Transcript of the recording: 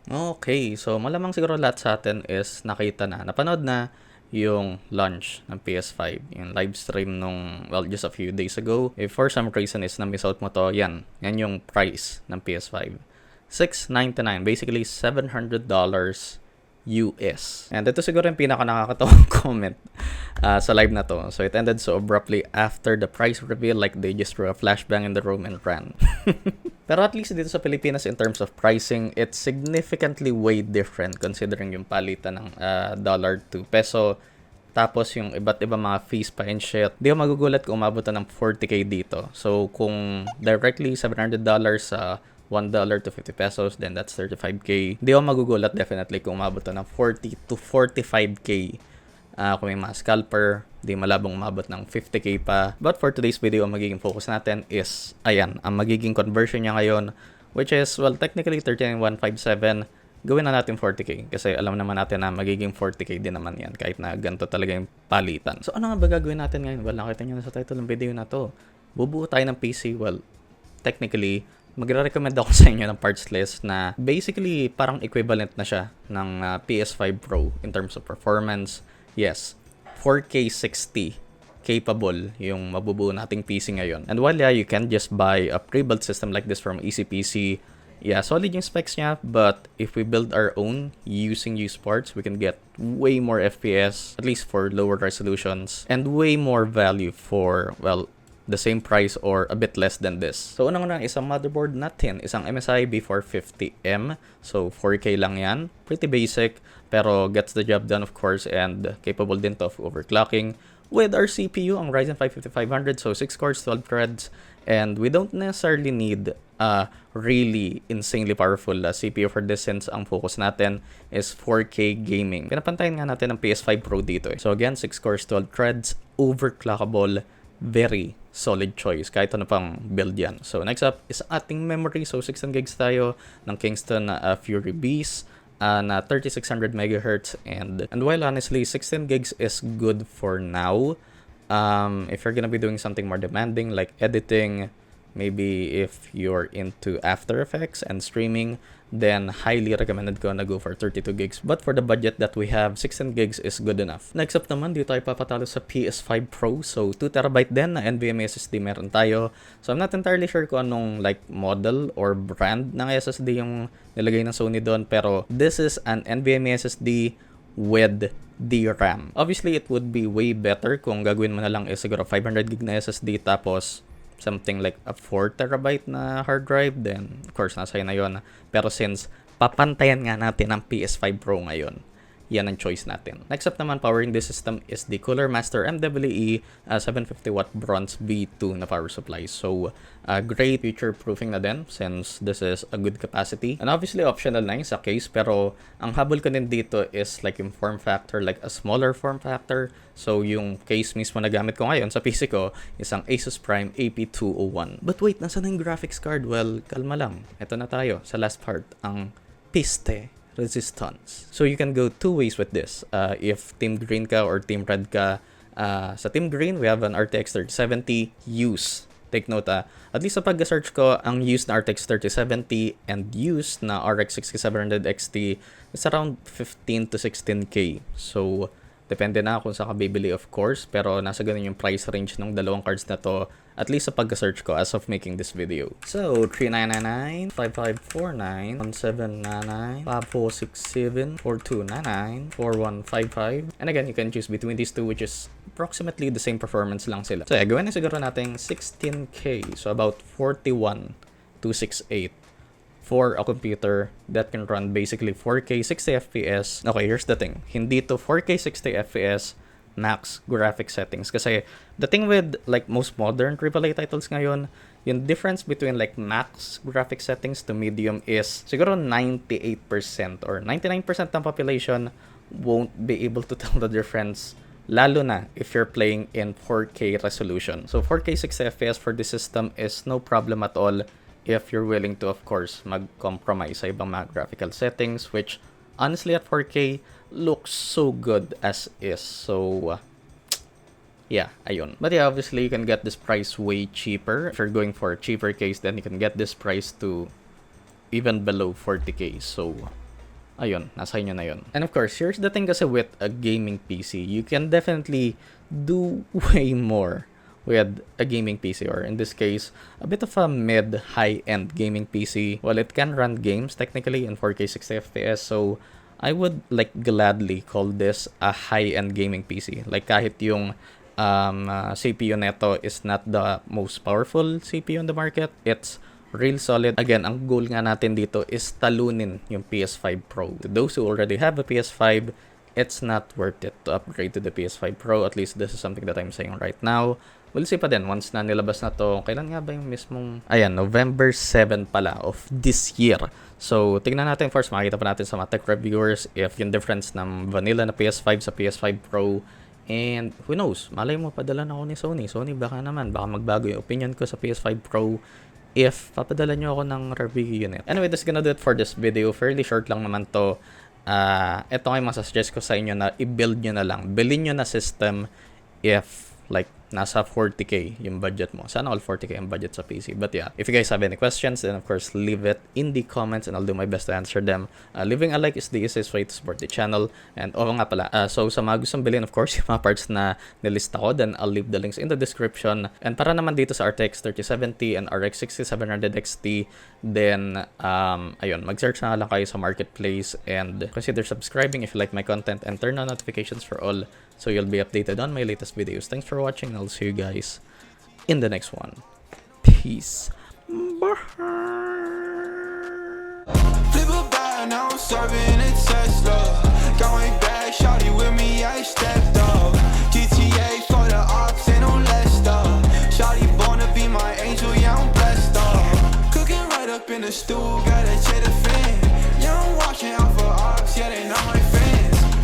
Okay, so malamang siguro lahat sa atin is napanood na yung launch ng PS5, yung live stream nung, well, just a few days ago. If for some reason is na-miss out mo to, yan yung price ng PS5. $699, basically $700 US. And ito siguro yung pinaka nakakatawang comment sa live na to. So it ended so abruptly after the price reveal, like they just threw a flashbang in the room and ran. Pero at least dito sa Pilipinas in terms of pricing, it's significantly way different considering yung palitan ng dollar to peso. Tapos yung iba't ibang mga fees pa and shit. Di ako magugulat kung umabot na ng 40k dito. So kung directly $700 sa $1 to 50 pesos, then that's 35k. Di ako magugulat definitely kung umabot na ng 40 to 45k. Kung may mga scalper, di malabong umabot ng 50k pa. But for today's video, ang magiging focus natin is, ayan, ang magiging conversion niya ngayon, which is, well, technically 39,157. Gawin na natin 40k kasi alam naman natin na magiging 40k din naman yan kahit na ganito talaga yung palitan. So ano nga ba gagawin natin ngayon? Well, nakita nyo na sa title ng video na to. Bubuo tayo ng PC. Well, technically, magre-recommend ako sa inyo ng parts list na basically parang equivalent na siya ng PS5 Pro in terms of performance. Yes, 4K 60 capable yung mabubuo nating PC ngayon. And while you can just buy a pre-built system like this from EasyPC, solid yung specs niya, but if we build our own using used parts, we can get way more FPS, at least for lower resolutions, and way more value for, well, the same price or a bit less than this. So unang-una, isang motherboard natin, isang MSI B450M. So 4K lang yan. Pretty basic, pero gets the job done of course, and capable din to of overclocking. With our CPU, ang Ryzen 5 5500, so 6 cores, 12 threads, and we don't necessarily need a really insanely powerful CPU for this since ang focus natin is 4K gaming. Pinapantayan nga natin ang PS5 Pro dito eh. So again, 6 cores, 12 threads, overclockable, very solid choice kahit ano pang build yan. So next up is ating memory. So 16 gigs tayo ng Kingston Fury Beast na 3600 MHz, and while honestly 16 gigs is good for now, if you're gonna be doing something more demanding like editing, maybe if you're into After Effects and streaming, then highly recommended ko na go for 32 gigs. But for the budget that we have, 16 gigs is good enough. Next up naman, dito tayo papatalo sa PS5 Pro. So 2TB din na NVMe SSD meron tayo. So I'm not entirely sure kung anong like model or brand ng SSD yung nilagay ng Sony doon. Pero this is an NVMe SSD with DRAM. Obviously, it would be way better kung gagawin mo na lang is siguro 500 gig na SSD tapos something like a 4TB na hard drive, then of course nasa na yon. Pero since papantayan nga natin ang PS5 Pro ngayon, yan ang choice natin. Next up naman, powering this system is the Cooler Master MWE 750W bronze V2 na power supply. So great future proofing na din since this is a good capacity. And obviously optional na yung sa case, pero ang habol ko din dito is like yung form factor, like a smaller form factor. So yung case mismo na gamit ko ngayon sa PC ko, isang Asus Prime AP201. But wait, nasa na yung graphics card? Well, kalma lang. Ito na tayo sa last part, ang piste resistance. So you can go two ways with this. If Team Green ka or Team Red ka, sa Team Green, we have an RTX 3070 use. Take note, at least sa pag-search ko, ang used na RTX 3070 and used na RX 6700 XT is around 15 to 16k. So, depende na kung saan ka bibili of course, pero nasa ganun yung price range ng dalawang cards na to, at least sa pag-search ko as of making this video. So, 3999, 5549, 1799, 5467, 4299, 4155. And again, you can choose between these two, which is approximately the same performance lang sila. So, gawin na siguro natin 16K. So, about 41,268 for a computer that can run basically 4K 60 FPS. Okay, here's the thing. Hindi to 4K 60 FPS max graphic settings. Kasi the thing with like most modern AAA titles ngayon, yung difference between like max graphic settings to medium is siguro 98% or 99% ng population won't be able to tell the difference, lalo na if you're playing in 4K resolution. So 4K 60 FPS for this system is no problem at all if you're willing to, of course, mag-compromise sa ibang mga graphical settings, which honestly at 4K looks so good as is. So yeah, ayun. But yeah, obviously you can get this price way cheaper. If you're going for a cheaper case, then you can get this price to even below 40k. So ayun, nasa inyo na yun. And of course, here's the thing kasi with a gaming PC, you can definitely do way more with a gaming PC, or in this case, a bit of a mid-high-end gaming PC. Well, it can run games technically in 4K 60 FPS, so I would like gladly call this a high-end gaming PC. Like kahit yung CPU neto is not the most powerful CPU in the market, it's real solid. Again, ang goal nga natin dito is talunin yung PS5 Pro. To those who already have a PS5, it's not worth it to upgrade to the PS5 Pro. At least this is something that I'm saying right now. We'll see pa din once na nilabas na to. Kailan nga ba yung mismong... Ayan, November 7 pala of this year. So, tingnan natin first. Makikita pa natin sa mga tech reviewers if yung difference ng vanilla na PS5 sa PS5 Pro. And who knows, malay mo, padala na ako ni Sony. Sony, baka naman, baka magbago yung opinion ko sa PS5 Pro if papadala nyo ako ng review unit. Anyway, that's gonna do it for this video. Fairly short lang naman to. Ito nga yung masasuggest ko sa inyo na i-build nyo na lang. Bilhin nyo na system if like nasa 40k yung budget mo. Sana all 40k yung budget sa PC. But yeah, if you guys have any questions, then of course leave it in the comments and I'll do my best to answer them. Leaving a like is the easiest way to support the channel. And nga pala, so sa mga gustong bilhin, of course, yung mga parts na nilista ko, then I'll leave the links in the description. And para naman dito sa RTX 3070 and RX 6700 XT, then ayun, mag-search na lang kayo sa marketplace and consider subscribing if you like my content and turn on notifications for all so you'll be updated on my latest videos. Thanks for watching. I'll see you guys in the next one. Peace. Bye. Flip a bag, now I'm serving a Tesla. Going back, shawty with me, I stepped up. GTA for the ops and no less stuff. Shawty born to be my angel, yeah, I'm blessed up. Cooking right up in the stew, got a cheddar.